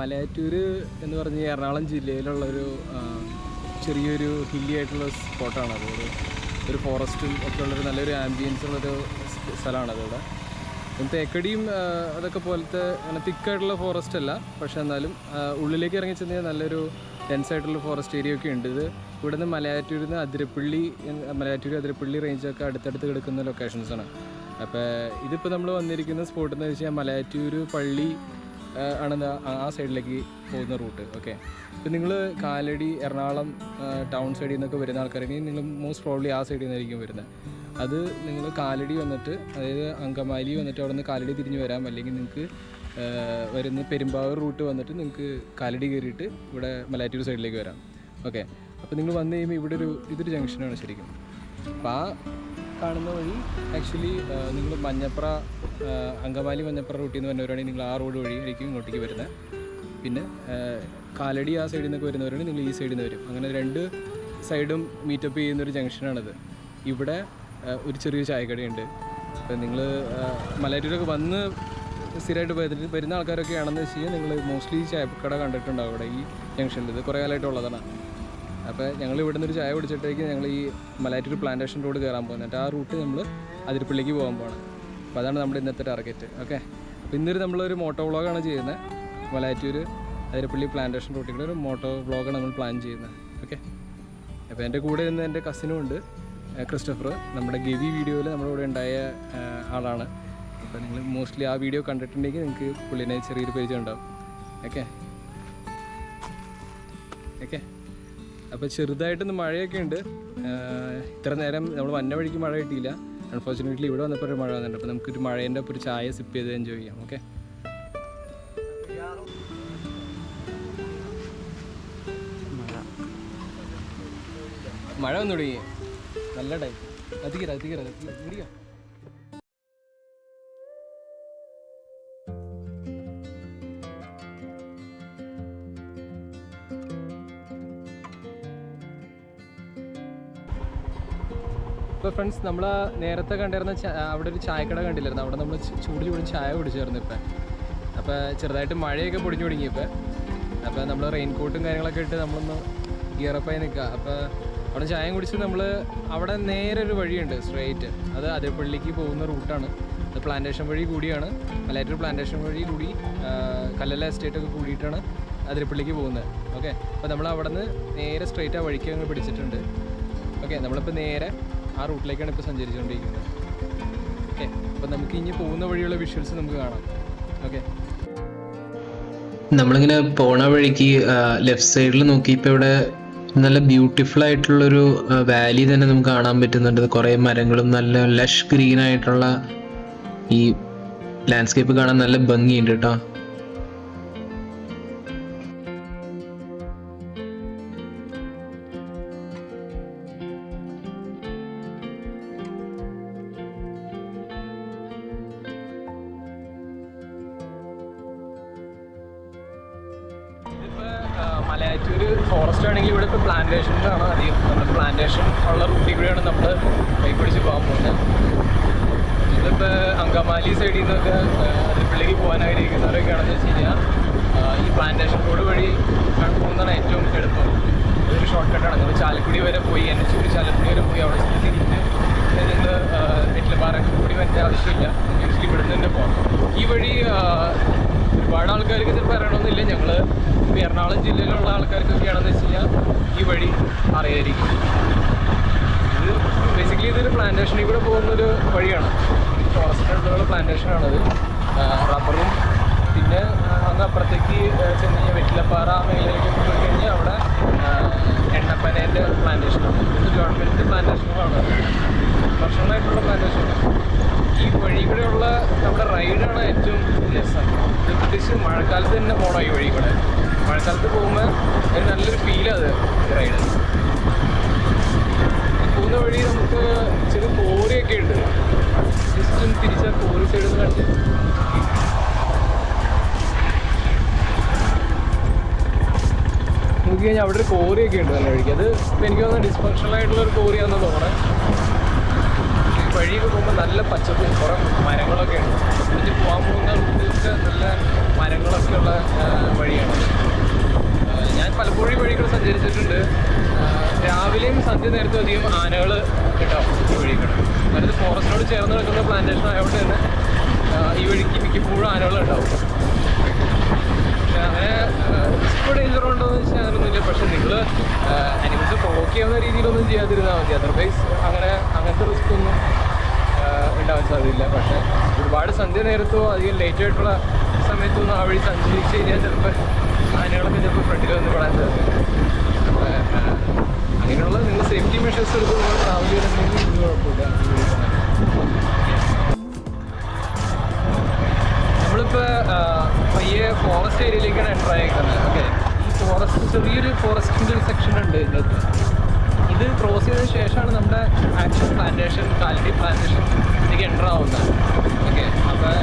മലയാറ്റൂർ എന്ന് പറഞ്ഞ് എറണാകുളം ജില്ലയിലുള്ളൊരു ചെറിയൊരു ഹില്ലി ആയിട്ടുള്ള സ്പോട്ടാണ്. അത് ഒരു ഫോറസ്റ്റും ഒക്കെ ഉള്ളൊരു നല്ലൊരു ആംബിയൻസ് ഉള്ളൊരു സ്ഥലമാണ് അതിവിടെ. തേക്കടിയും അതൊക്കെ പോലത്തെ അങ്ങനെ തിക്കായിട്ടുള്ള ഫോറസ്റ്റ് അല്ല, പക്ഷേ എന്നാലും ഉള്ളിലേക്ക് ഇറങ്ങി ചെന്നാൽ നല്ലൊരു ഡെൻസായിട്ടുള്ള ഫോറസ്റ്റ് ഏരിയ ഒക്കെ ഉണ്ട്. ഇത് ഇവിടെ നിന്ന് മലയാറ്റൂരിൽ നിന്ന് അതിരപ്പള്ളി റേഞ്ചൊക്കെ അടുത്തടുത്ത് കിടക്കുന്ന ലൊക്കേഷൻസാണ്. അപ്പോൾ ഇതിപ്പോൾ നമ്മൾ വന്നിരിക്കുന്ന സ്പോട്ട് എന്ന് വെച്ചാൽ മലയാറ്റൂർ പള്ളി ആണ് ആ സൈഡിലേക്ക് പോകുന്ന റൂട്ട്. ഓക്കെ, ഇപ്പം നിങ്ങൾ കാലടി എറണാകുളം ടൗൺ സൈഡിൽ നിന്നൊക്കെ വരുന്ന ആൾക്കാരാണെങ്കിൽ നിങ്ങൾ മോസ്റ്റ് പ്രോബ്ലി ആ സൈഡിൽ നിന്നായിരിക്കും വരുന്നത്. അത് നിങ്ങൾ കാലടി വന്നിട്ട്, അതായത് അങ്കമാലി വന്നിട്ട് അവിടെ നിന്ന് കാലടി തിരിഞ്ഞ് വരാം. അല്ലെങ്കിൽ നിങ്ങൾക്ക് വരുന്ന പെരുമ്പാവൂർ റൂട്ട് വന്നിട്ട് നിങ്ങൾക്ക് കാലടി കയറിയിട്ട് ഇവിടെ മലയാറ്റൂർ സൈഡിലേക്ക് വരാം. ഓക്കെ, അപ്പോൾ നിങ്ങൾ വന്നു കഴിയുമ്പോൾ ഇതൊരു ജംഗ്ഷനാണ് ശരിക്കും. അപ്പോൾ ആ കാണുന്ന വഴി ആക്ച്വലി നിങ്ങൾ അങ്കമാലി മഞ്ഞപ്ര റൂട്ടിൽ നിന്ന് വരുന്നവരാണെങ്കിൽ നിങ്ങൾ ആ റോഡ് വഴി ആയിരിക്കും ഇങ്ങോട്ടേക്ക് വരുന്നത്. പിന്നെ കാലടി ആ സൈഡിൽ നിന്നൊക്കെ വരുന്നവരാണെങ്കിൽ നിങ്ങൾ ഈ സൈഡിൽ നിന്ന് വരും. അങ്ങനെ രണ്ട് സൈഡും മീറ്റപ്പ് ചെയ്യുന്നൊരു ജംഗ്ഷനാണിത്. ഇവിടെ ഒരു ചെറിയ ചായക്കടയുണ്ട്. അപ്പോൾ നിങ്ങൾ മലയാറ്റൂരൊക്കെ വന്ന് സ്ഥിരമായിട്ട് വരുന്ന ആൾക്കാരൊക്കെ ആണെന്ന് വെച്ച് കഴിഞ്ഞാൽ നിങ്ങൾ മോസ്റ്റ്ലി ചായക്കട കണ്ടിട്ടുണ്ടാവും ഇവിടെ ഈ ജംഗ്ഷനിൽ. ഇത് കുറേ കാലമായിട്ടുള്ളതാണ്. അപ്പോൾ ഞങ്ങൾ ഇവിടെ നിന്നൊരു ചായ കുടിച്ചിട്ടേക്ക് ഞങ്ങൾ ഈ മലയാറ്റൂർ പ്ലാന്റേഷൻ റോഡ് കയറാൻ പോകുന്നത്. ആ റൂട്ട് നമ്മൾ അതിരപ്പള്ളിക്ക് പോകാൻ പോകണം. അപ്പോൾ അതാണ് നമ്മുടെ ഇന്നത്തെ ടാർഗറ്റ്. ഓക്കെ, അപ്പോൾ ഇന്നൊരു നമ്മളൊരു മോട്ടോ വ്ളോഗാണ് ചെയ്യുന്നത്. മലയാറ്റൂർ അതിരപ്പള്ളി പ്ലാന്റേഷൻ റൂട്ടിൽ കൂടെ ഒരു മോട്ടോ വ്ളോഗാണ് നമ്മൾ പ്ലാൻ ചെയ്യുന്നത്. ഓക്കെ, അപ്പോൾ എൻ്റെ കൂടെ ഇന്ന് എൻ്റെ കസിനും ഉണ്ട്, ക്രിസ്റ്റഫർ. നമ്മുടെ ഗവി വീഡിയോയിൽ നമ്മുടെ കൂടെ ഉണ്ടായ ആളാണ്. അപ്പോൾ നിങ്ങൾ മോസ്റ്റ്ലി ആ വീഡിയോ കണ്ടിട്ടുണ്ടെങ്കിൽ നിങ്ങൾക്ക് പുള്ളിനെ ചെറിയൊരു പരിചയം ഉണ്ടാവും. ഓക്കെ, അപ്പോൾ ചെറുതായിട്ടൊന്ന് മഴയൊക്കെ ഉണ്ട്. ഇത്ര നേരം നമ്മൾ വന്ന വഴിക്ക് മഴ കിട്ടിയില്ല. അൺഫോർച്ചുനേറ്റ്ലി ഇവിടെ വന്നപ്പോൾ ഒരു മഴ വന്നിട്ടുണ്ട്. അപ്പോൾ നമുക്കൊരു മഴേൻ്റെ ഒപ്പം ഒരു ചായ സിപ്പ് ചെയ്ത് എൻജോയ് ചെയ്യാം. ഓക്കെ, മഴ വന്നു തുടങ്ങി. നല്ല ടൈം. അതിക്കരാ പിടിക്കാം. ഇപ്പോൾ ഫ്രണ്ട്സ്, നമ്മൾ നേരത്തെ കണ്ടിരുന്ന അവിടെ ഒരു ചായക്കട കണ്ടില്ലായിരുന്നു. അവിടെ നമ്മൾ ചൂടും ചായ കുടിച്ചായിരുന്നു ഇപ്പം. അപ്പോൾ ചെറുതായിട്ട് മഴയൊക്കെ പൊടിഞ്ഞു തുടങ്ങി ഇപ്പം. അപ്പോൾ നമ്മൾ റെയിൻകോട്ടും കാര്യങ്ങളൊക്കെ ഇട്ട് നമ്മളൊന്ന് ഗിയറപ്പായി നിൽക്കുക. അപ്പോൾ അവിടെ ചായ കുടിച്ച് നമ്മൾ അവിടെ നേരെ ഒരു വഴിയുണ്ട് സ്ട്രെയിറ്റ്. അത് അതിരപ്പള്ളിക്ക് പോകുന്ന റൂട്ടാണ്. അത് പ്ലാന്റേഷൻ വഴി കൂടിയാണ്. മലയാറ്റൂർ പ്ലാന്റേഷൻ വഴി കൂടി കല്ലല എസ്റ്റേറ്റൊക്കെ കൂടിയിട്ടാണ് അതിരപ്പള്ളിക്ക് പോകുന്നത്. ഓക്കെ, അപ്പോൾ നമ്മൾ അവിടെ നിന്ന് നേരെ സ്ട്രെയിറ്റ് ആ വഴിക്ക് അങ്ങ് പിടിച്ചിട്ടുണ്ട്. ഓക്കെ, നമ്മളിപ്പോൾ നേരെ ആ റൂട്ടിലേക്കാണ് ഇപ്പോൾ സഞ്ചരിച്ചുകൊണ്ടിരിക്കുന്നത്. ഓക്കെ, അപ്പോൾ നമുക്ക് ഇനി പോകുന്ന വഴിയുള്ള വിഷ്വൽസ് നമുക്ക് കാണാം. ഓക്കെ, നമ്മളിങ്ങനെ പോണ വഴിക്ക് ലെഫ്റ്റ് സൈഡിൽ നോക്കിയപ്പോൾ ഇവിടെ നല്ല ബ്യൂട്ടിഫുൾ ആയിട്ടുള്ളൊരു വാലി തന്നെ നമുക്ക് കാണാൻ പറ്റുന്നുണ്ട്. കുറേ മരങ്ങളും നല്ല ലഷ് ഗ്രീൻ ആയിട്ടുള്ള ഈ ലാൻഡ്സ്കേപ്പ് കാണാൻ നല്ല ഭംഗിയുണ്ട് കേട്ടോ. മലയാറ്റൂർ ഫോറസ്റ്റ് ആണെങ്കിൽ ഇവിടെ ഇപ്പോൾ പ്ലാന്റേഷൻസാണ് അധികം. നമ്മൾ പ്ലാന്റേഷൻ ഉള്ള റൂട്ടിൽ കൂടെയാണ് നമ്മൾ ബൈക്ക് പിടിച്ച് പോകാൻ പോകുന്നത്. ഇതിപ്പോൾ അങ്കമാലി സൈഡിൽ നിന്നൊക്കെ അതിരപ്പള്ളിക്ക് പോകാൻ ആഗ്രഹിക്കുന്നവരൊക്കെ ആണെന്ന് വെച്ച് കഴിഞ്ഞാൽ ഈ പ്ലാന്റേഷൻ റോഡ് വഴി പോകുന്നതാണ് ഏറ്റവും എളുപ്പം. അതൊരു ഷോർട്ട് കട്ടാണ്. നിങ്ങൾ ചാലക്കുടി വരെ പോയി, NH ചാലക്കുടി വരെ പോയി അവിടെ തിരിഞ്ഞ് നിങ്ങൾ വെറ്റിലപ്പാറൊക്കെ കൂടി വരേണ്ട ആവശ്യമില്ല. യൂഷ്വലി ഇവിടെ നിന്ന് തന്നെ പോകാം. ഈ വഴി ഒരുപാട് ആൾക്കാർക്ക് ഇത് പറയണമെന്നില്ല. ഞങ്ങൾ എറണാകുളം ജില്ലയിലുള്ള ആൾക്കാർക്കൊക്കെയാണെന്ന് വെച്ച് കഴിഞ്ഞാൽ ഈ വഴി അറിയായിരിക്കും. ഇത് ബേസിക്കലി ഇതൊരു പ്ലാന്റേഷനിൽ കൂടെ പോകുന്നൊരു വഴിയാണ്. ഫോറസ്റ്റിനുള്ള പ്ലാന്റേഷനാണത്. റബ്ബറും പിന്നെ അങ്ങ് അപ്പുറത്തേക്ക് ചെന്ന് കഴിഞ്ഞാൽ വെറ്റിലപ്പാറ മേഖലയിലേക്ക് പോയി കഴിഞ്ഞാൽ അവിടെ എണ്ണപ്പനേൻ്റെ പ്ലാന്റേഷനാണ്. ഇത് ഗവൺമെൻറ് പ്ലാന്റേഷനുകളാണ്, വർഷങ്ങളായിട്ടുള്ള പ്ലാന്റേഷനാണ്. ഈ വഴി കൂടെയുള്ള നമ്മുടെ റൈഡാണ് ഏറ്റവും രസം. ഇത് പ്രത്യേകിച്ച് മഴക്കാലത്ത് തന്നെ പോകണം ഈ വഴി കൂടെ. മഴക്കാലത്ത് പോകുമ്പോൾ ഒരു നല്ലൊരു ഫീലാണ് അത് റൈഡ്. പോകുന്ന വഴി നമുക്ക് ചെറിയ കോറിയൊക്കെ ഉണ്ട്. ജസ്റ്റ് ഒന്ന് തിരിച്ച കോറി സൈഡിൽ നിന്ന് കണ്ടിട്ട് നോക്കി കഴിഞ്ഞാൽ അവിടെ ഒരു കോറിയൊക്കെ ഉണ്ട് നല്ല വഴിക്ക്. അത് ഇപ്പം എനിക്ക് തോന്നുന്നത് ഡിസ്ഫങ്ഷണൽ ആയിട്ടുള്ളൊരു കോറിയാണെന്ന് തോന്നണേ. വഴിയൊക്കെ പോകുമ്പോൾ നല്ല പച്ചപ്പും കുറേ മരങ്ങളൊക്കെ ഉണ്ട്. ഇതിൽ പോകാൻ പോകുന്ന റൂട്ടിലൊക്കെ നല്ല മരങ്ങളൊക്കെ ഉള്ള വഴിയാണ്. ഞാൻ പലപ്പോഴും ഈ വഴികൾ സഞ്ചരിച്ചിട്ടുണ്ട്. രാവിലെയും സന്ധ്യ നേരത്തും അധികം ആനകൾ കിട്ടാവും ഈ വഴികൾ. അതായത് ഫോറസ്റ്റിനോട് ചേർന്ന് നിൽക്കുന്ന പ്ലാന്റേഷൻ ആയതുകൊണ്ട് തന്നെ ഈ വഴിക്ക് മിക്കപ്പോഴും ആനകൾ ഉണ്ടാവും. പക്ഷെ അങ്ങനെ റിസ്ക് ഡേഞ്ചർ ഉണ്ടോ എന്ന് വെച്ചാൽ അങ്ങനെയൊന്നുമില്ല. പക്ഷെ നിങ്ങൾ അനിമൽസ് പ്രൊവോക്ക് ചെയ്യാവുന്ന രീതിയിലൊന്നും ചെയ്യാതിരുന്നാൽ മതി. അതർവൈസ് അങ്ങനത്തെ റിസ്ക് ഒന്നും ഉണ്ടാവാൻ സാധ്യതയില്ല. പക്ഷേ ഒരുപാട് സന്ധ്യ നേരത്തോ അധികം ലേറ്റ് ആയിട്ടുള്ള സമയത്തൊന്നും ആ വഴി സഞ്ചരിച്ച് കഴിഞ്ഞാൽ ചിലപ്പോൾ ആനകളൊക്കെ ചിലപ്പോൾ ഫ്രണ്ടിൽ വന്ന് പെടാൻ സാധ്യത. അങ്ങനെയുള്ള നിങ്ങൾ സേഫ്റ്റി മെഷേഴ്സ് എടുത്ത് നിങ്ങൾ ട്രാവൽ ചെയ്തിട്ടുണ്ടെങ്കിൽ ഇത് കുഴപ്പമില്ല. നമ്മളിപ്പോൾ പയ്യെ ഫോറസ്റ്റ് ഏരിയയിലേക്കാണ് എൻ്റർ ആയിരിക്കുന്നത്. ഓക്കെ, ഈ ഫോറസ്റ്റ് ചെറിയൊരു ഫോറസ്റ്റിൻ്റെ ഒരു സെക്ഷൻ ഉണ്ട് ഇതിനകത്ത്. ഇത് ക്രോസ് ചെയ്തതിന് ശേഷമാണ് നമ്മുടെ ആക്ച്വൽ പ്ലാന്റേഷൻ, കാലടി പ്ലാന്റേഷൻ ഇതിലേക്ക് എൻ്റർ ആവുന്നത്. ഓക്കെ, അപ്പോൾ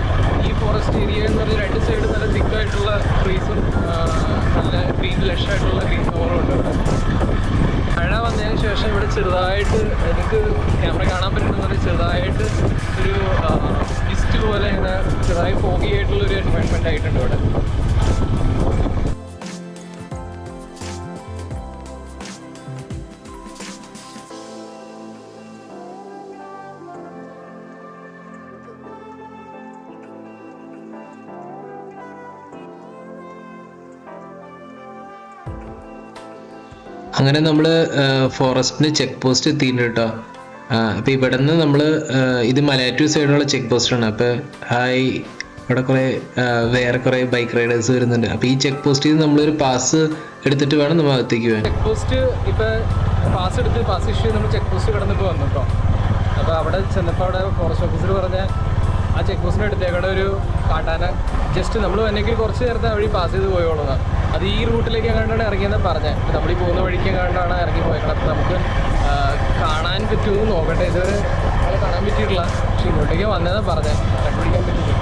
ഈ ഫോറസ്റ്റ് ഏരിയ എന്ന് പറഞ്ഞാൽ രണ്ട് സൈഡ് നല്ല തിക്കായിട്ടുള്ള ട്രീസും നല്ല ഗ്രീൻ ലഷ് ആയിട്ടുള്ള ഗ്രീൻ കവറും ഉണ്ട്. മഴ വന്നതിന് ശേഷം ഇവിടെ ചെറുതായിട്ട് എനിക്ക് ക്യാമറ കാണാൻ പറ്റുന്നത് ചെറുതായിട്ട് ഒരു മിസ്റ്റ് പോലെ ഇങ്ങനെ ചെറുതായി ഫോഗി ആയിട്ടുള്ളൊരു എൻവയൺമെൻ്റ് ആയിട്ടുണ്ട് ഇവിടെ. അങ്ങനെ നമ്മൾ ഫോറസ്റ്റിൻ്റെ ചെക്ക് പോസ്റ്റ് എത്തിയിട്ടുണ്ട് കേട്ടോ. അപ്പോൾ ഇവിടെ നിന്ന് നമ്മൾ ഇത് മലയാറ്റൂർ സൈഡിലുള്ള ചെക്ക് പോസ്റ്റാണ്. അപ്പോൾ ഇവിടെ വേറെ കുറേ ബൈക്ക് റൈഡേഴ്സ് വരുന്നുണ്ട്. അപ്പോൾ ഈ ചെക്ക് പോസ്റ്റിൽ നമ്മളൊരു പാസ് എടുത്തിട്ട് വേണം നമ്മൾ അകത്തേക്ക് പോകാൻ. ചെക്ക് പോസ്റ്റ് ഇപ്പോൾ പാസ് ഇഷ്യൂ നമ്മൾ ചെക്ക് പോസ്റ്റ് കിടന്നിപ്പോൾ വന്നു കേട്ടോ. അപ്പോൾ അവിടെ ചെന്നപ്പോൾ അവിടെ ഫോറസ്റ്റ് ഓഫീസർ പറഞ്ഞ ആ ചെക്ക് പോസ്റ്റിൻ്റെ അടുത്തേക്കടെ ഒരു കാട്ടാന ജസ്റ്റ് നമ്മൾ വന്നെങ്കിൽ കുറച്ച് നേരത്തെ വഴി പാസ് ചെയ്ത് പോയോളൂന്നാണ്. അത് ഈ റൂട്ടിലേക്ക് കണ്ടാണ് ഇറങ്ങിയെന്ന് പറഞ്ഞത്. നമ്മൾ ഈ പോകുന്ന വഴിക്ക് കണ്ടാണ് ഇറങ്ങി പോയേക്കണം. അപ്പോൾ നമുക്ക് കാണാൻ പറ്റുമോ നോക്കട്ടെ. ഇതുവരെ നമ്മളെ കാണാൻ പറ്റിയിട്ടില്ല. പക്ഷെ ഇങ്ങോട്ടേക്ക് വന്നതെന്ന് പറഞ്ഞത് കണ്ടുപിടിക്കാൻ പറ്റില്ല.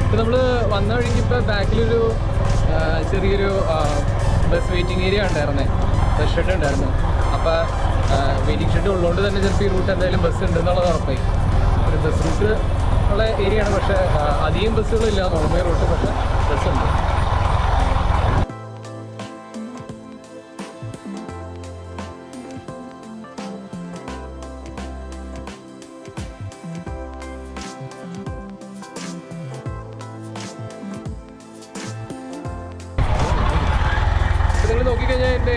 ഇപ്പോൾ നമ്മൾ വന്ന വഴിക്ക് ഇപ്പോൾ ബാക്കിലൊരു ചെറിയൊരു ബസ് വെയിറ്റിംഗ് ഏരിയ ഉണ്ടായിരുന്നേ, ബസ് ഷെഡ് ഉണ്ടായിരുന്നു. അപ്പോൾ വെയിറ്റിംഗ് ഷെഡ് ഉള്ളതുകൊണ്ട് തന്നെ ചിലപ്പോൾ ഈ റൂട്ട് എന്തായാലും ബസ് ഉണ്ടെന്നുള്ളത് ഉറപ്പായി. ഒരു ബസ് റൂട്ട് ഉള്ള ഏരിയയാണ്. പക്ഷേ അധികം ബസ്സുകളില്ല നോർമൽ റൂട്ട്, പക്ഷേ ബസ്സുണ്ട്. നിങ്ങൾ നോക്കിക്കഴിഞ്ഞാൽ എൻ്റെ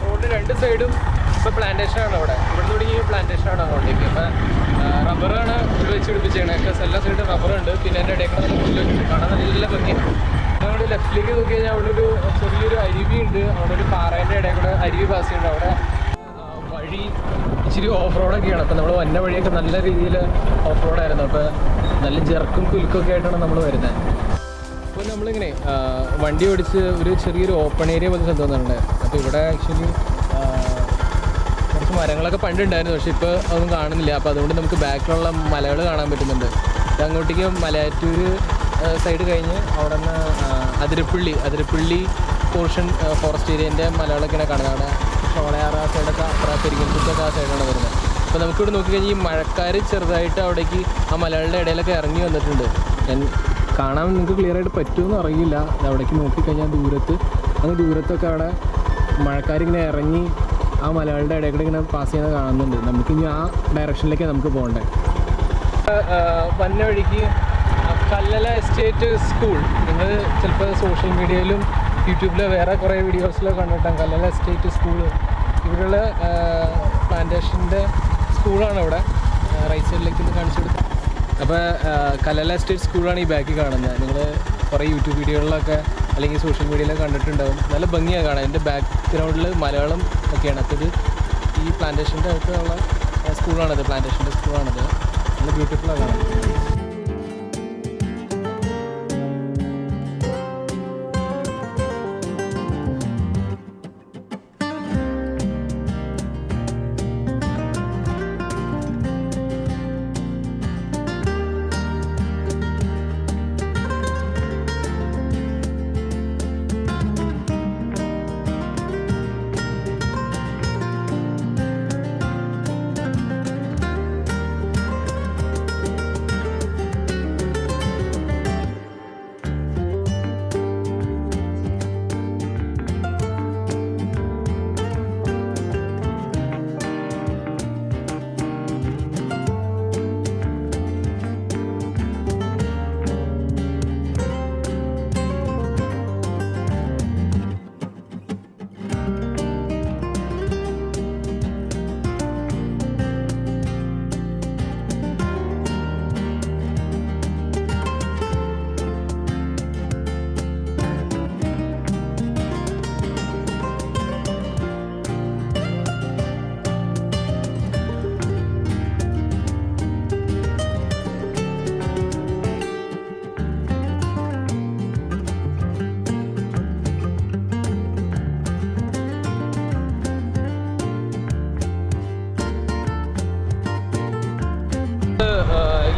റോഡിന് രണ്ട് സൈഡും ഇപ്പോൾ പ്ലാന്റേഷനാണ്. അവിടെ തുടങ്ങി പ്ലാന്റേഷനാണ് അങ്ങോട്ടേക്ക്. അപ്പോൾ റബ്ബറാണ് ഇവിടെ വെച്ച് പിടിപ്പിച്ചേക്കണേ. എല്ലാ സൈഡും റബ്ബറുണ്ട്. പിന്നെ എൻ്റെ ഇടയ്ക്ക് നല്ല പുല്ലൊക്കെ കാണാൻ നല്ല ഭംഗിയാണ്. അവിടെ ലെഫ്റ്റിലേക്ക് നോക്കി കഴിഞ്ഞാൽ അവിടെ ഒരു ചെറിയൊരു അരുവി ഉണ്ട്. അവിടെ ഒരു പാറേൻ്റെ ഇടയിൽ കൂടെ അരുവി പാസ് ചെയ്യുന്നുണ്ട്. അവിടെ വഴി ഇച്ചിരി ഓഫ് റോഡൊക്കെയാണ്. അപ്പോൾ നമ്മൾ വന്ന വഴിയൊക്കെ നല്ല രീതിയിൽ ഓഫ് റോഡായിരുന്നു. അപ്പോൾ നല്ല ജെർക്കും കുലുക്കൊക്കെ ആയിട്ടാണ് നമ്മൾ വരുന്നത്. അപ്പോൾ നമ്മളിങ്ങനെ വണ്ടി ഓടിച്ച് ഒരു ചെറിയൊരു ഓപ്പൺ ഏരിയ പോലെ തോന്നുന്നുണ്ട്. അപ്പോൾ ഇവിടെ ആക്ച്വലി കുറച്ച് മരങ്ങളൊക്കെ പണ്ടുണ്ടായിരുന്നു, പക്ഷേ ഇപ്പോൾ അതൊന്നും കാണുന്നില്ല. അപ്പോൾ അതുകൊണ്ട് നമുക്ക് ബാക്കിലുള്ള മലകൾ കാണാൻ പറ്റുന്നുണ്ട്. ഇത് അങ്ങോട്ടേക്ക് മലയാറ്റൂർ സൈഡ് കഴിഞ്ഞ് അവിടെ നിന്ന് അതിരപ്പള്ളി പോർഷൻ ഫോറസ്റ്റ് ഏരിയൻ്റെ മലകളൊക്കെയാണ് കാണുന്നത്. അവിടെ ഷോളയാർ ആ സൈഡൊക്കെ അപ്പുറം പെരിങ്ങൽകുത്തൊക്കെ ആ സൈഡാണ് വരുന്നത്. അപ്പോൾ നമുക്കിവിടെ നോക്കിക്കഴിഞ്ഞാൽ ഈ മഴക്കാർ ചെറുതായിട്ട് അവിടേക്ക് ആ മലകളുടെ ഇടയിലൊക്കെ ഇറങ്ങി വന്നിട്ടുണ്ട്. ഞാൻ കാണാൻ നിങ്ങൾക്ക് ക്ലിയർ ആയിട്ട് പറ്റുമെന്ന് അറിയില്ല. അവിടേക്ക് നോക്കിക്കഴിഞ്ഞാൽ ദൂരത്തൊക്കെ അവിടെ മഴക്കാരിങ്ങനെ ഇറങ്ങി ആ മലകളുടെ ഇടയിൽ കൂടെ ഇങ്ങനെ പാസ് ചെയ്യുന്നത് കാണുന്നുണ്ട്. നമുക്കിനി ആ ഡയറക്ഷനിലേക്ക് നമുക്ക് പോകണ്ടേ. വന്ന വഴിക്ക് കല്ലല എസ്റ്റേറ്റ് സ്കൂൾ, നിങ്ങൾ ചിലപ്പോൾ സോഷ്യൽ മീഡിയയിലും യൂട്യൂബിൽ വേറെ കുറേ വീഡിയോസിലൊക്കെ കണ്ടിട്ടാണ്. കല്ലല എസ്റ്റേറ്റ് സ്കൂൾ ഇവിടെയുള്ള പ്ലാന്റേഷൻ്റെ സ്കൂളാണ്. ഇവിടെ റൈറ്റ് സൈഡിലേക്ക് ഒന്ന് കാണിച്ചു കൊടുക്കും. അപ്പോൾ കല്ലല എസ്റ്റേറ്റ് സ്കൂളാണ് ഈ ബാക്കിൽ കാണുന്നത്. നിങ്ങൾ കുറേ യൂട്യൂബ് വീഡിയോകളിലൊക്കെ അല്ലെങ്കിൽ സോഷ്യൽ മീഡിയയിലൊക്കെ കണ്ടിട്ടുണ്ടാവും. നല്ല ഭംഗിയാണ് കാണാൻ. എൻ്റെ ബാക്ക്ഗ്രൗണ്ടിൽ മലയാളം ഒക്കെയാണ്. അപ്പോൾ ഇത് ഈ പ്ലാന്റേഷൻ്റെ അടുത്തുള്ള സ്കൂളാണിത്, പ്ലാന്റേഷൻ്റെ സ്കൂളാണിത്. നല്ല ബ്യൂട്ടിഫുള്ളാണ് കാണാൻ.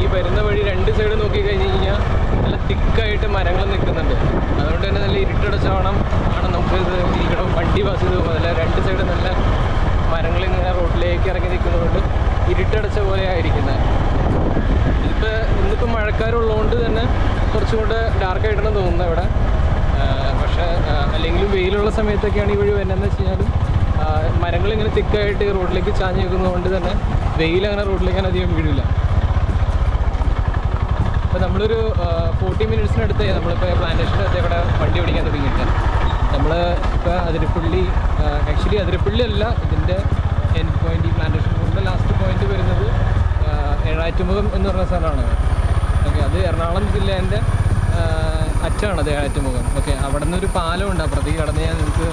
ഈ വരുന്ന വഴി രണ്ട് സൈഡ് നോക്കിക്കഴിഞ്ഞ് കഴിഞ്ഞാൽ നല്ല തിക്കായിട്ട് മരങ്ങൾ നിൽക്കുന്നുണ്ട്. അതുകൊണ്ട് തന്നെ നല്ല ഇരുട്ടടച്ചോണം ആണ് നമുക്കിത് ഇവിടെ വണ്ടി പാസ് ചെയ്ത് പോകുന്നത്. അല്ല രണ്ട് സൈഡ് നല്ല മരങ്ങൾ ഇങ്ങനെ റോഡിലേക്ക് ഇറങ്ങി നിൽക്കുന്നതുകൊണ്ട് ഇരുട്ടടച്ച പോലെ ആയിരിക്കുന്നത്. ഇന്നിപ്പോൾ മഴക്കാരുള്ളതുകൊണ്ട് തന്നെ കുറച്ചും കൂടെ ഡാർക്കായിട്ടാണ് തോന്നുന്നത് ഇവിടെ. പക്ഷേ അല്ലെങ്കിലും വെയിലുള്ള സമയത്തൊക്കെയാണ് ഈ വഴി വരുന്നതെന്ന് വെച്ച് കഴിഞ്ഞാലും മരങ്ങളിങ്ങനെ തിക്കായിട്ട് റോഡിലേക്ക് ചാഞ്ഞ് നിൽക്കുന്നതുകൊണ്ട് തന്നെ വെയിലങ്ങനെ റോഡിലേക്ക് അങ്ങനെ അധികം വീഴില്ല. അപ്പോൾ നമ്മളൊരു 40 മിനിറ്റ്സിനടുത്ത് നമ്മളിപ്പോൾ പ്ലാന്റേഷൻ്റെ അടുത്ത് ഇവിടെ വണ്ടി ഓടിക്കാൻ തുടങ്ങിയിട്ട് നമ്മൾ ഇപ്പോൾ അതിരപ്പള്ളി, ആക്ച്വലി അതിരപ്പള്ളി അല്ല ഇതിൻ്റെ എൻഡ് പോയിൻ്റ്, ഈ പ്ലാന്റേഷൻ റോഡിൻ്റെ ലാസ്റ്റ് പോയിൻ്റ് വരുന്നത് ഏഴാറ്റുമുഖം എന്ന് പറഞ്ഞ സ്ഥലമാണ്. ഓക്കെ, അത് എറണാകുളം ജില്ലേൻ്റെ അറ്റാണത് ഏഴാറ്റുമുഖം. ഓക്കെ, അവിടെ നിന്നൊരു പാലമുണ്ട് അപ്പുറത്തേക്ക് കടന്ന്. ഞാൻ നിങ്ങൾക്ക്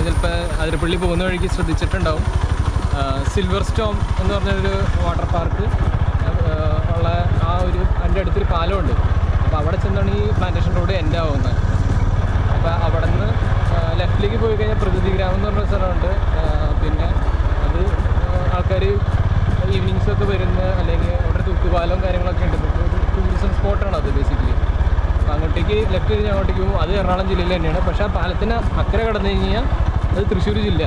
ചിലപ്പോൾ അതിരപ്പള്ളി പോകുന്ന വഴിക്ക് ശ്രദ്ധിച്ചിട്ടുണ്ടാവും. സിൽവർ സ്റ്റോം എന്ന് പറഞ്ഞൊരു വാട്ടർ പാർക്ക് ഉള്ള ആ ഒരു അതിൻ്റെ അടുത്തൊരു പാലമുണ്ട്. അപ്പോൾ അവിടെ ചെന്നാണ് ഈ പ്ലാന്റേഷൻ റോഡ് എൻഡ് ആവുന്നത്. അപ്പോൾ അവിടെ നിന്ന് ലെഫ്റ്റിലേക്ക് പോയി കഴിഞ്ഞാൽ പ്രകൃതി ഗ്രാമം എന്ന് പറഞ്ഞ സ്ഥലമുണ്ട്. പിന്നെ അത് ആൾക്കാർ ഈവനിങ്സൊക്കെ വരുന്ന, അല്ലെങ്കിൽ അവിടെ തൂക്കുപാലവും കാര്യങ്ങളൊക്കെ ഉണ്ട്. ഒരു ടൂറിസം സ്പോട്ടാണ് അത് ബേസിക്കലി. അപ്പോൾ അങ്ങോട്ടേക്ക് ലെഫ്റ്റ് കഴിഞ്ഞാൽ അങ്ങോട്ടേക്ക് പോകും. അത് എറണാകുളം ജില്ലയിൽ തന്നെയാണ്. പക്ഷേ ആ പാലത്തിന് അക്കരെ കടന്നു കഴിഞ്ഞാൽ അത് തൃശ്ശൂർ ജില്ല.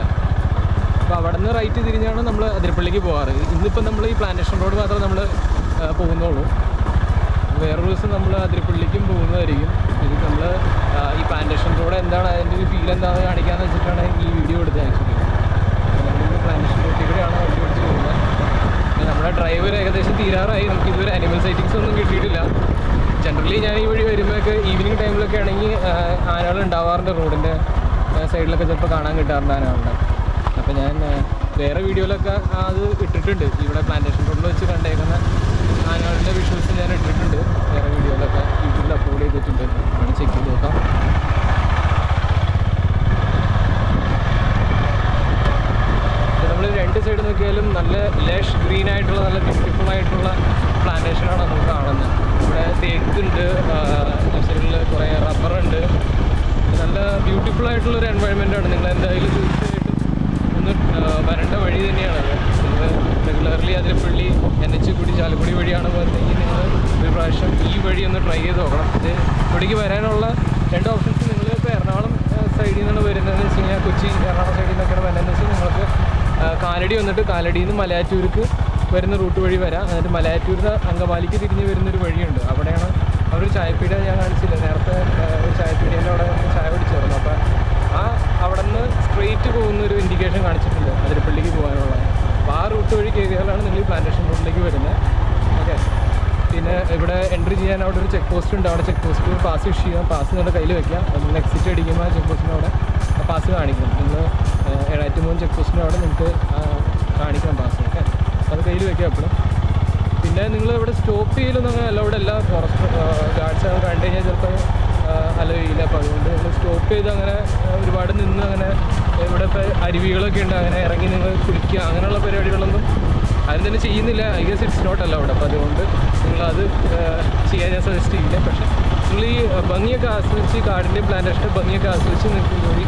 അപ്പോൾ അവിടെ നിന്ന് റൈറ്റ് തിരിഞ്ഞാണ് നമ്മൾ അതിരപ്പള്ളിക്ക് പോകാറ്. ഇന്നിപ്പോൾ നമ്മൾ ഈ പ്ലാന്റേഷൻ റോഡ് മാത്രമേ നമ്മൾ പോകുന്നുള്ളൂ. വേറൊരു ദിവസം നമ്മൾ അതിരപ്പള്ളിക്കും പോകുന്നതായിരിക്കും. ഇത് നമ്മൾ ഈ പ്ലാന്റേഷൻ റോഡ് എന്താണ്, അതിൻ്റെ ഒരു ഫീൽ എന്താണെന്ന് കാണിക്കാമെന്ന് വെച്ചിട്ടാണ് ഈ വീഡിയോ എടുത്തത്. ആക്ച്വലി നമ്മൾ പ്ലാന്റേഷൻ റോഡിൽ കൂടെയാണ് വണ്ടി ഓടിച്ച് പോകുന്നത്. നമ്മുടെ ഡ്രൈവർ ഏകദേശം തീരാറായി. നമുക്ക് ഇതുവരെ അനിമൽ സൈറ്റിങ്സ് ഒന്നും കിട്ടിയിട്ടില്ല. ജനറലി ഞാൻ ഈ വഴി വരുമ്പോഴൊക്കെ ഈവനിങ് ടൈമിലൊക്കെ ആണെങ്കിൽ ആനകൾ ഉണ്ടാവാറുണ്ട്. റോഡിൻ്റെ സൈഡിലൊക്കെ ചിലപ്പോൾ കാണാൻ കിട്ടാറുണ്ട് ആനകളുടെ. അപ്പോൾ ഞാൻ വേറെ വീഡിയോയിലൊക്കെ അത് ഇട്ടിട്ടുണ്ട്. ഇവിടെ പ്ലാന്റേഷൻ റോഡിൽ വെച്ച് കണ്ടേക്കുന്ന ആനകളുടെ വിഷ്വൽസ് ഞാൻ ഇട്ടിട്ടുണ്ട്. വേറെ വീഡിയോയിലൊക്കെ യൂട്യൂബിൽ അപ്ലോഡ് ചെയ്തിട്ടുണ്ട്. അത് ചെക്ക് ചെയ്ത് നോക്കാം. നമ്മൾ രണ്ട് സൈഡ് നോക്കിയാലും നല്ല ലഷ് ഗ്രീൻ ആയിട്ടുള്ള, നല്ല ബ്യൂട്ടിഫുൾ ആയിട്ടുള്ള പ്ലാന്റേഷനാണ് നമുക്ക് കാണുന്നത്. ഇവിടെ തേക്കുണ്ട്, സൈഡിൽ കുറേ റബ്ബറുണ്ട്. നല്ല ബ്യൂട്ടിഫുൾ ആയിട്ടുള്ളൊരു എൻവയോൺമെൻറ്റാണ്. നിങ്ങൾ എന്തായാലും തീർച്ചയായിട്ടും ഒന്ന് വരേണ്ട വഴി തന്നെയാണത്. നിങ്ങൾ റെഗുലർലി അതിരപ്പള്ളി NH കൂടി ചാലക്കുടി വഴിയാണ് പോകുന്നതെങ്കിൽ നിങ്ങൾ ഒരു പ്രാവശ്യം ഈ വഴി ഒന്ന് ട്രൈ ചെയ്ത് നോക്കണം. ഇത് ഇവിടേക്ക് വരാനുള്ള രണ്ട് ഓപ്ഷൻസ്. നിങ്ങൾ ഇപ്പോൾ എറണാകുളം സൈഡിൽ നിന്നാണ് വരുന്നതെന്ന് വെച്ച് കഴിഞ്ഞാൽ, കൊച്ചി എറണാകുളം സൈഡിൽ നിന്നൊക്കെയാണ് വരുന്നതെന്ന് വെച്ചാൽ നിങ്ങൾക്ക് കാലടി വന്നിട്ട് കാലടിയിൽ നിന്ന് മലയാറ്റൂർക്ക് വരുന്ന റൂട്ട് വഴി വരാം. എന്നിട്ട് മലയാറ്റൂരിൽ നിന്ന് അങ്കമാലിക്ക് തിരിഞ്ഞ് വരുന്നൊരു വഴിയുണ്ട്. അവിടെയാണ് അവർ ചായപ്പീടിയ ഞാൻ കാണിച്ചില്ല നേരത്തെ, ഒരു ചായപ്പീടിയേൻ്റെ അവിടെ ചായ പിടിച്ചിരുന്നു. അപ്പോൾ അവിടെ നിന്ന് സ്ട്രെയിറ്റ് പോകുന്നൊരു ഇൻഡിക്കേഷൻ കാണിച്ചിട്ടുണ്ട് അതിരപ്പള്ളിക്ക് പോകാനുള്ള. അപ്പോൾ ആ റൂട്ട് വഴി കയറിയാലാണ് നിങ്ങൾ ഈ പ്ലാന്റേഷൻ റോഡിലേക്ക് വരുന്നത്. ഓക്കെ, പിന്നെ ഇവിടെ എൻട്രി ചെയ്യാൻ അവിടെ ഒരു ചെക്ക് പോസ്റ്റ് ഉണ്ട്. അവിടെ ചെക്ക് പോസ്റ്റ് പാസ് ഇഷ്യൂ ചെയ്യാം. പാസ് നിങ്ങളുടെ കയ്യിൽ വയ്ക്കാം. നിങ്ങൾ എക്സിറ്റ് അടിക്കുമ്പോൾ ചെക്ക് പോസ്റ്റിൻ്റെ അവിടെ പാസ് കാണിക്കും. നിങ്ങൾ ഏഴാറ്റുമുഖം ചെക്ക് പോസ്റ്റിൻ്റെ അവിടെ നിങ്ങൾക്ക് കാണിക്കണം പാസ്. ഓക്കെ, അത് കയ്യിൽ വയ്ക്കാം എപ്പോഴും. പിന്നെ നിങ്ങൾ ഇവിടെ സ്റ്റോപ്പ് ചെയ്യലൊന്നും അങ്ങനെ അലൗഡ് അല്ല. ഫോറസ്റ്റ് ഗാർഡ്സ് കണ്ടു കഴിഞ്ഞാൽ ചിലപ്പോൾ അലവിയില്ല. അപ്പോൾ അതുകൊണ്ട് നിങ്ങൾ സ്റ്റോപ്പ് ചെയ്ത് അങ്ങനെ ഒരുപാട് നിന്ന് അങ്ങനെ ഇവിടെ ഇപ്പോൾ അരുവികളൊക്കെ ഉണ്ട്, അങ്ങനെ ഇറങ്ങി നിങ്ങൾ കുളിക്കുക അങ്ങനെയുള്ള പരിപാടികളൊന്നും ആരും തന്നെ ചെയ്യുന്നില്ല. I guess it's not allowed. അപ്പോൾ അതുകൊണ്ട് നിങ്ങളത് ചെയ്യാൻ ഞാൻ സജസ്റ്റ് ചെയ്യില്ല. പക്ഷേ നിങ്ങൾ ഈ ഭംഗിയൊക്കെ ആസ്വദിച്ച്, കാടിൻ്റെയും പ്ലാന്റേഷൻ്റെ ഭംഗിയൊക്കെ ആസ്വദിച്ച് നിങ്ങൾക്ക് കൂടി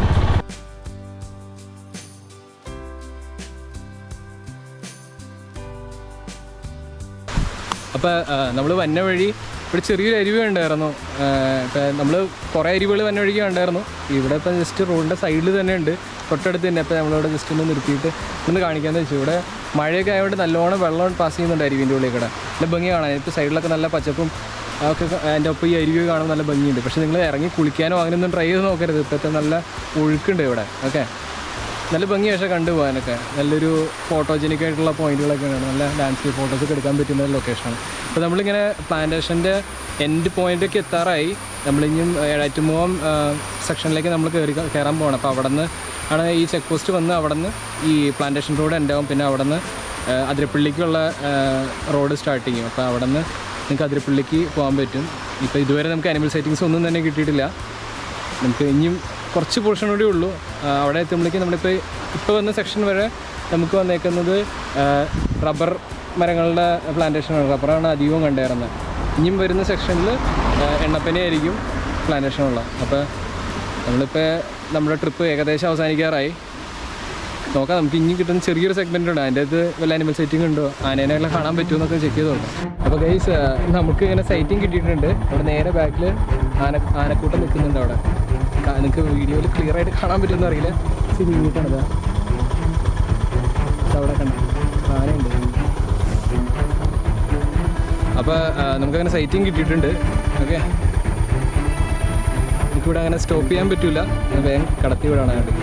അപ്പോൾ നമ്മൾ വന്ന വഴി ഇവിടെ ചെറിയൊരു അരുവി ഉണ്ടായിരുന്നു. ഇപ്പം നമ്മൾ കുറേ അരുവികൾ വന്ന വഴിക്ക് ഉണ്ടായിരുന്നു. ഇവിടെ ഇപ്പം ജസ്റ്റ് റോഡിൻ്റെ സൈഡിൽ തന്നെ ഉണ്ട്, തൊട്ടടുത്ത് തന്നെ. അപ്പോൾ നമ്മളിവിടെ ജസ്റ്റ് ഒന്ന് നിർത്തിയിട്ട് ഒന്ന് കാണിക്കാമെന്ന് വെച്ചു. ഇവിടെ മഴയൊക്കെ ആയതുകൊണ്ട് നല്ലോണം വെള്ളം പാസ് ചെയ്യുന്നുണ്ട് അരുവിൻ്റെ ഉള്ളിൽ കൂടെ. നല്ല ഭംഗി കാണാൻ. ഇപ്പോൾ സൈഡിലൊക്കെ നല്ല പച്ചപ്പും ഒക്കെ അതിൻ്റെ ഒപ്പം ഈ അരുവി കാണാൻ നല്ല ഭംഗിയുണ്ട്. പക്ഷേ നിങ്ങൾ ഇറങ്ങി കുളിക്കാനോ അങ്ങനെയൊന്നും ട്രൈ ചെയ്ത് നോക്കരുത്. ഇപ്പോഴത്തെ നല്ല ഒഴുക്കുണ്ട് ഇവിടെ. ഓക്കെ, നല്ല ഭംഗി പക്ഷേ കണ്ടുപോകാനൊക്കെ നല്ലൊരു ഫോട്ടോജനിക് ആയിട്ടുള്ള പോയിന്റുകളൊക്കെയാണ്. നല്ല ലാൻഡ്സ്കേപ്പ് ഫോട്ടോസൊക്കെ എടുക്കാൻ പറ്റുന്ന ലൊക്കേഷനാണ്. അപ്പോൾ നമ്മളിങ്ങനെ പ്ലാന്റേഷൻ്റെ എൻഡ് പോയിൻ്റൊക്കെ എത്താറായി. നമ്മളിഞ്ഞും ഏഴാറ്റുമുഖം സെക്ഷനിലേക്ക് നമ്മൾ കയറാൻ പോകണം. അപ്പോൾ അവിടെ നിന്ന് ആണ് ഈ ചെക്ക് പോസ്റ്റ് വന്ന് അവിടെ നിന്ന് ഈ പ്ലാന്റേഷൻ റോഡ് എൻഡാവും. പിന്നെ അവിടെ നിന്ന് അതിരപ്പള്ളിക്കുള്ള റോഡ് സ്റ്റാർട്ട് ചെയ്യും. അപ്പോൾ അവിടെ നിന്ന് നിങ്ങൾക്ക് അതിരപ്പള്ളിക്ക് പോകാൻ പറ്റും. ഇപ്പോൾ ഇതുവരെ നമുക്ക് അനിമൽ സൈറ്റിങ്സ് ഒന്നും തന്നെ കിട്ടിയിട്ടില്ല. നമുക്ക് ഇനിയും കുറച്ച് പോർഷൻ കൂടി ഉള്ളൂ. അവിടെ എത്തുമ്പോഴേക്കും നമ്മളിപ്പോൾ വന്ന സെക്ഷൻ വരെ നമുക്ക് വന്നേക്കുന്നത് റബ്ബർ മരങ്ങളുടെ പ്ലാന്റേഷനാണ്. റബ്ബറാണ് അധികവും കണ്ടുവരുന്നത്. ഇനിയും വരുന്ന സെക്ഷനിൽ എണ്ണപ്പനയായിരിക്കും പ്ലാന്റേഷനുള്ള. അപ്പോൾ നമ്മളിപ്പോൾ നമ്മുടെ ട്രിപ്പ് ഏകദേശം അവസാനിക്കാറായി. നോക്കാം. നമുക്ക് ഇനി കിട്ടുന്ന ചെറിയൊരു സെഗ്മെൻ്റ് ഉണ്ട്, അതിൻ്റെ അത് വല്ല അനിമൽ സൈറ്റിംഗ് ഉണ്ടോ, ആനേനെ എല്ലാം കാണാൻ പറ്റുമോ എന്നൊക്കെ ചെക്ക് ചെയ്ത് നോക്കാം. അപ്പോൾ ഗൈസ് നമുക്ക് ഇങ്ങനെ സൈറ്റിംഗ് കിട്ടിയിട്ടുണ്ട്. അവിടെ നേരെ ബാക്കിൽ ആനക്കൂട്ടം നിൽക്കുന്നുണ്ട്. അവിടെ നിങ്ങൾക്ക് വീഡിയോയിൽ ക്ലിയർ ആയിട്ട് കാണാൻ പറ്റുമെന്ന് അറിയില്ല, നീങ്ങിയിട്ടാണ് അവിടെ കണ്ടു ആനയുണ്ട്. അപ്പോൾ നമുക്കങ്ങനെ സൈറ്റിംഗ് കിട്ടിയിട്ടുണ്ട്. ഓക്കെ, എനിക്കിവിടെ അങ്ങനെ സ്റ്റോപ്പ് ചെയ്യാൻ പറ്റില്ല, വേഗം കടത്തി വിടാനായിട്ട്.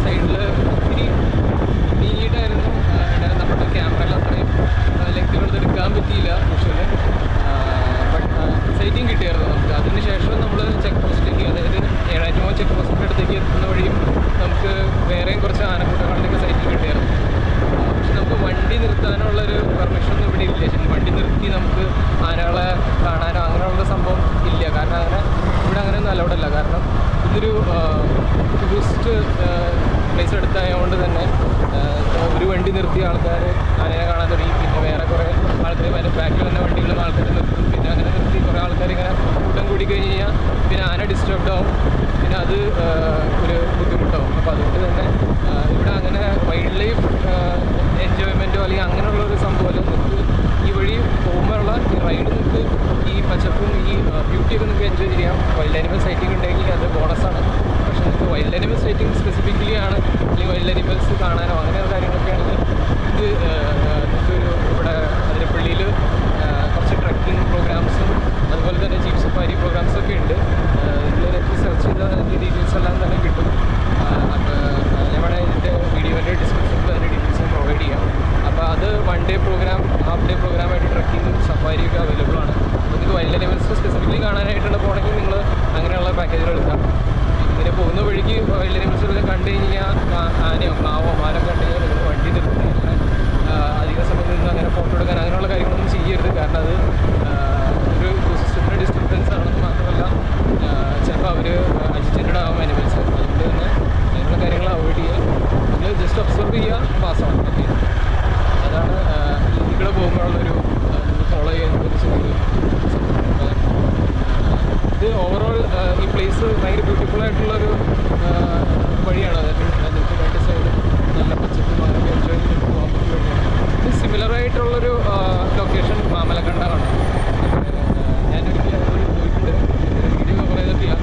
സൈഡിൽ ഇത്തിരി നീറ്റായിരുന്നു, നമ്മുടെ ക്യാമറയിൽ അത്രയും ലെങ്തിലൊന്നും എടുക്കാൻ പറ്റിയില്ല. പക്ഷേ ബട്ട് സൈറ്റിംഗ് കിട്ടിയായിരുന്നു നമുക്ക്. അതിന് ശേഷം നമ്മൾ ചെക്ക് പോസ്റ്റിലേക്ക്, അതായത് ഏഴാറ്റുമോ ചെക്ക് പോസ്റ്റിൻ്റെ അടുത്തേക്ക് എത്തുന്ന വഴിയും നമുക്ക് വേറെയും കുറച്ച് ആനക്കൂട്ടങ്ങളുടെയൊക്കെ സൈറ്റിംഗ് കിട്ടിയായിരുന്നു. പക്ഷെ നമുക്ക് വണ്ടി നിർത്താനുള്ളൊരു പെർമിഷനൊന്നും ഇവിടെ ഇല്ല. ശരി, വണ്ടി നിർത്തി നമുക്ക് ആനകളെ കാണാനോ അങ്ങനെയുള്ള സംഭവം ഇല്ല. കാരണം അങ്ങനെ ഇവിടെ അങ്ങനെയൊന്നും അലൗഡല്ല. കാരണം ഇതൊരു ടൂറിസ്റ്റ് പ്ലേസ് എടുത്തായതുകൊണ്ട് തന്നെ ഒരു വണ്ടി നിർത്തി ആൾക്കാർ ആനയെ കാണാൻ തുടങ്ങി. പിന്നെ വേറെ കുറേ ആൾക്കാർ ബാക്കിൽ വന്ന വണ്ടികളും ആൾക്കാർ നിർത്തും. പിന്നെ അങ്ങനെ നിർത്തി കുറേ ആൾക്കാർ ഇങ്ങനെ കൂട്ടം കൂടി കഴിഞ്ഞ് കഴിഞ്ഞാൽ പിന്നെ ആന ഡിസ്റ്റർബ്ഡ് ആവും, പിന്നെ അത് ഒരു ബുദ്ധിമുട്ടാവും. അപ്പോൾ അതുകൊണ്ട് തന്നെ ഇവിടെ അങ്ങനെ വൈൽഡ് ലൈഫ് എൻജോയ്മെൻറ്റോ അല്ലെങ്കിൽ അങ്ങനെയുള്ളൊരു സംഭവമല്ല. നിങ്ങൾക്ക് ഈ വഴി പോകുമ്പോഴുള്ള ഈ റൈഡ് നിങ്ങൾക്ക് ഈ പച്ചപ്പും ഈ ബ്യൂട്ടിയൊക്കെ നിങ്ങൾക്ക് എൻജോയ് ചെയ്യാം. വൈൽഡ് ആനിമൽ സൈറ്റിംഗ് ഉണ്ടെങ്കിൽ അത് ബോണസാണ്. പക്ഷേ നിങ്ങൾക്ക് വൈൽഡ് ആനിമൽ സൈറ്റിംഗ് സ്പെസിഫിക്കലി ആണ്, അല്ലെങ്കിൽ വൈൽഡ് ആനിമൽസ് കാണാനോ അങ്ങനെയുള്ള കാര്യങ്ങളൊക്കെ ആണെങ്കിൽ ഇത് നിങ്ങൾക്കൊരു ഇവിടെ അതിരപ്പള്ളിയിൽ കുറച്ച് ട്രക്കിംഗ് പ്രോഗ്രാംസും അതുപോലെ തന്നെ ജീപ്പ് സഫാരി പ്രോഗ്രാംസൊക്കെ ഉണ്ട്. നിങ്ങൾ സെർച്ച് ചെയ്ത ഡീറ്റെയിൽസ് എല്ലാം തന്നെ കിട്ടും. അപ്പോൾ ഞാൻ വേണേൽ ഇതിൻ്റെ വീഡിയോൻ്റെ ഡിസ്ക്രിപ്ഷനിൽ അതിൻ്റെ ഡീറ്റെയിൽസ് പ്രൊവൈഡ് ചെയ്യാം. അപ്പോൾ അത് 1 ഡേ പ്രോഗ്രാം, ഹാഫ് ഡേ പ്രോഗ്രാമായിട്ട് ട്രക്കിങ്ങും സഫാരിയൊക്കെ അവൈലബിൾ ആണ്. അപ്പോൾ നിങ്ങൾക്ക് വൈൽഡ് ആനിമൽസ് സ്പെസിഫിക്കലി കാണാനായിട്ടാണ് പോകണമെങ്കിൽ നിങ്ങൾ അങ്ങനെയുള്ള പാക്കേജുകൾ എടുക്കാം. ഇങ്ങനെ പോകുന്ന വഴിക്ക് വൈൽഡ് ആനിമൽസൊക്കെ കണ്ടു കഴിഞ്ഞാൽ ആനയോ മാവോ മാനൊക്കെ കണ്ടു കഴിഞ്ഞാൽ നിങ്ങൾ വണ്ടി നിർത്തി അങ്ങനെ അധിക സമയം നിന്ന് അങ്ങനെ ഫോട്ടോ എടുക്കാൻ അങ്ങനെയുള്ള കാര്യങ്ങളൊന്നും ചെയ്യരുത്. കാരണം അത് ഒരു സിസ്റ്റത്തിൻ്റെ ഡിസ്റ്റർബൻസ് ആണെന്ന് മാത്രമല്ല ചിലപ്പോൾ അവർ അജിറ്റേറ്റഡ് ആവും ആനിമൽസ്. അതുകൊണ്ട് തന്നെ അങ്ങനെയുള്ള കാര്യങ്ങൾ അവോയ്ഡ് ചെയ്യുക. നിങ്ങൾ ജസ്റ്റ് ഒബ്സർവ് ചെയ്യുക, പാസ്സാണ്. ഓക്കെ, അതാണ് ഇവിടെ പോകുമ്പോഴുള്ളൊരു ഫോളോ ചെയ്യുന്ന ഒരു ചെറിയൊരു ഇത്. ഓവറോൾ ഈ പ്ലേസ് ഭയങ്കര ബ്യൂട്ടിഫുൾ ആയിട്ടുള്ളൊരു വഴിയാണ്. അതായത് നിങ്ങൾക്ക് രണ്ട് സൈഡ് നല്ല പച്ചപ്പും അങ്ങനെയൊക്കെ എൻജോയ് ചെയ്ത് പോകാൻ പറ്റിയ വഴിയാണ്. ഇത് സിമിലർ ആയിട്ടുള്ളൊരു ലൊക്കേഷൻ മാമലക്കണ്ടമാണ്. ഞാനൊരിക്കലും പോയിട്ടുണ്ട്, വീഡിയോ കുറേ ചെയ്തിട്ടില്ല.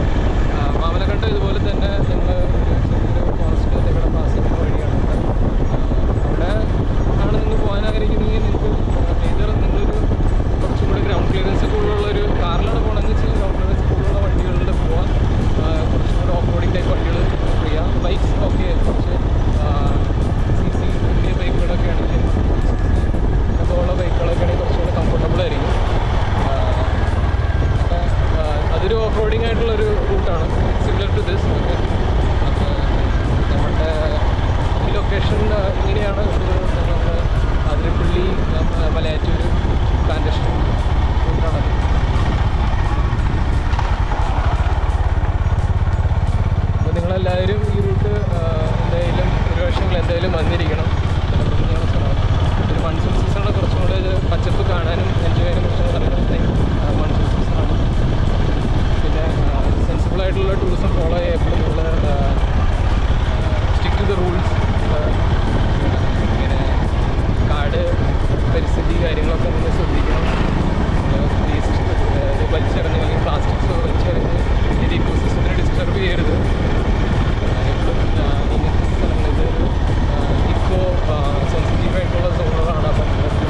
മാമലക്കണ്ട ഇതുപോലെ തന്നെ നിങ്ങൾ ചെറിയൊരു ഫോറസ്റ്റ് ഇവിടെ പാസ് ചെയ്യുന്ന വഴിയാണ്. അവിടെ ആണ് നിങ്ങൾ പോകാൻ ആഗ്രഹിക്കുന്നെങ്കിൽ നിങ്ങൾക്ക് ഏതൊരു നിങ്ങളൊരു കുറച്ചും കൂടി ഗ്രൗണ്ട് ക്ലിയറൻസ് കൂടുതലുള്ളൊരു കാറിലാണ് പോകണമെന്ന് വെച്ചാൽ ഗ്രൗണ്ട് ക്ലിയറൻസ് കൂടുതലുള്ള വണ്ടികളിൽ പോകാം. കുറച്ചും കൂടി ഓഫ് റോഡിങ് ടൈപ്പ് വണ്ടികൾ ചെയ്യാം. ബൈക്സ് ഒക്കെ കുറച്ച് CC വലിയ ബൈക്കുകളൊക്കെ ആണെങ്കിൽ അതുപോലുള്ള ബൈക്കുകളൊക്കെ ആണെങ്കിൽ കുറച്ചുകൂടി കംഫർട്ടബിൾ ആയിരിക്കും. അതൊരു ഓഫ് റോഡിങ് ആയിട്ടുള്ളൊരു റൂട്ടാണ്, സിമിലർ ടു ദിസ്. ഓക്കെ, അപ്പോൾ നമ്മുടെ ഈ ലൊക്കേഷൻ ഇങ്ങനെയാണ്. നമ്മുടെ അതിരപ്പള്ളി മലയാറ്റൂർ പ്ലാന്റേഷൻ റൂട്ടാണത്. അപ്പോൾ നിങ്ങളെല്ലാവരും ഈ റൂട്ട് എന്തായാലും ഒരു വർഷങ്ങൾ എന്തായാലും വന്നിരിക്കണം. ഭംഗിയുള്ള സ്ഥലമാണ്. ഒരു മൺസൂൺ സീസണിൽ കുറച്ചും കൂടെ പച്ചപ്പ് കാണാനും എൻജോയ് ചെയ്യാനും കുറച്ചും കൂടെ മൺസൂൺ സീസണാണ്. പിന്നെ സെൻസിബിളായിട്ടുള്ള ടൂറിസം ഫോളോ ചെയ്യപ്പോൾ നിങ്ങൾ സ്റ്റിക്ക് ടു ദ റൂൾസ്. ഇങ്ങനെ കാട് പരിസ്ഥിതി കാര്യങ്ങളൊക്കെ നിങ്ങൾ ശ്രദ്ധിക്കണം. വേസ്റ്റ് വലിച്ചെറിഞ്ഞ് അല്ലെങ്കിൽ പ്ലാസ്റ്റിക്സ് വലിച്ചെറിഞ്ഞ് ഇത് ഇക്കോസിസ്റ്റത്തിനെ ഡിസ്റ്റർബ് ചെയ്യരുത്. ഇങ്ങനത്തെ സ്ഥലങ്ങൾ ഇത് ഇക്കോ സെൻസിറ്റീവായിട്ടുള്ള സോണുകളാണ്. അപ്പം നിങ്ങൾക്ക്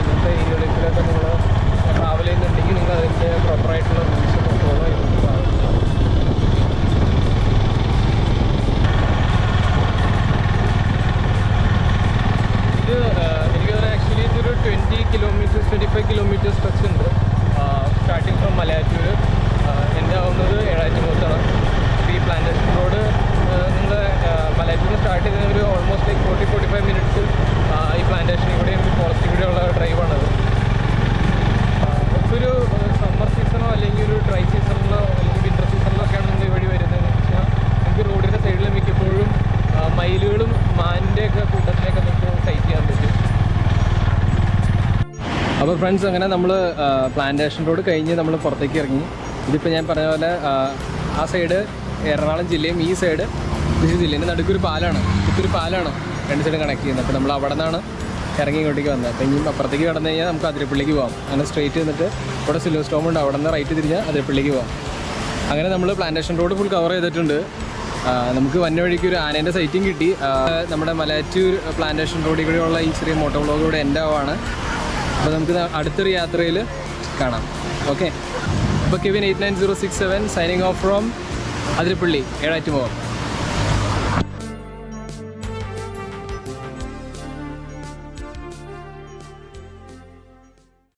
ഇങ്ങനത്തെ ഏരിയകളിലൊക്കെ നിങ്ങൾ ട്രാവൽ ചെയ്യുന്നുണ്ടെങ്കിൽ നിങ്ങൾ അതിൻ്റെ പ്രോപ്പറായിട്ടുള്ള റൂൾസൊക്കെ ഫോളോ ചെയ്തിട്ട് പാടില്ല. ഇത് എനിക്ക് തോന്നുന്നത് ആക്ച്വലി ഇതൊരു 25 കിലോമീറ്റേഴ്സ് സ്ട്രെച്ച് ഉണ്ട്. സ്റ്റാർട്ടിങ് ഫ്രം മലയാറ്റൂർ എൻ്റെ ആവുന്നത് ഏഴാറ്റുമുഖത്താണ്. അപ്പോൾ ഫ്രണ്ട്സ് അങ്ങനെ നമ്മൾ പ്ലാന്റേഷൻ റോഡ് കഴിഞ്ഞ് നമ്മൾ പുറത്തേക്ക് ഇറങ്ങി. ഇതിപ്പോൾ ഞാൻ പറഞ്ഞ പോലെ ആ സൈഡ് എറണാകുളം ജില്ലയും ഈ സൈഡ് തൃശ്ശൂർ ജില്ലയും നടുക്കൊരു പാലമാണ്. ഇതൊരു പാലമാണ് രണ്ട് സൈഡും കണക്ട് ചെയ്യുന്നത്. അപ്പോൾ നമ്മൾ അവിടെ നിന്നാണ് ഇറങ്ങി ഇങ്ങോട്ടേക്ക് വന്നത്. അപ്പോൾ ഇനി അപ്പുറത്തേക്ക് കടന്നു കഴിഞ്ഞാൽ നമുക്ക് അതിരപ്പള്ളിക്ക് പോകാം. അങ്ങനെ സ്ട്രേറ്റ് നിന്നിട്ട് ഇവിടെ സിൽവർ സ്റ്റോം ഉണ്ട്, അവിടെ നിന്ന് റൈറ്റ് തിരിഞ്ഞാൽ അതിരപ്പള്ളിക്ക് പോകാം. അങ്ങനെ നമ്മൾ പ്ലാന്റേഷൻ റോഡ് ഫുൾ കവർ ചെയ്തിട്ടുണ്ട്. നമുക്ക് വന്ന വഴിക്ക് ഒരു ആനേൻ്റെ സൈറ്റിംഗ് കിട്ടി. നമ്മുടെ മലയാറ്റൂർ പ്ലാന്റേഷൻ റോഡിൽ കൂടെയുള്ള ഈ ചെറിയ മോട്ടോ വ്ളോഗ് ഇവിടെ എൻ്റെ ആവാണ്. അപ്പോൾ നമുക്ക് അടുത്തൊരു യാത്രയിൽ കാണാം. ഓക്കെ, അപ്പോൾ Kevin 89067 signing off from Athirappilly Ezhattumukham.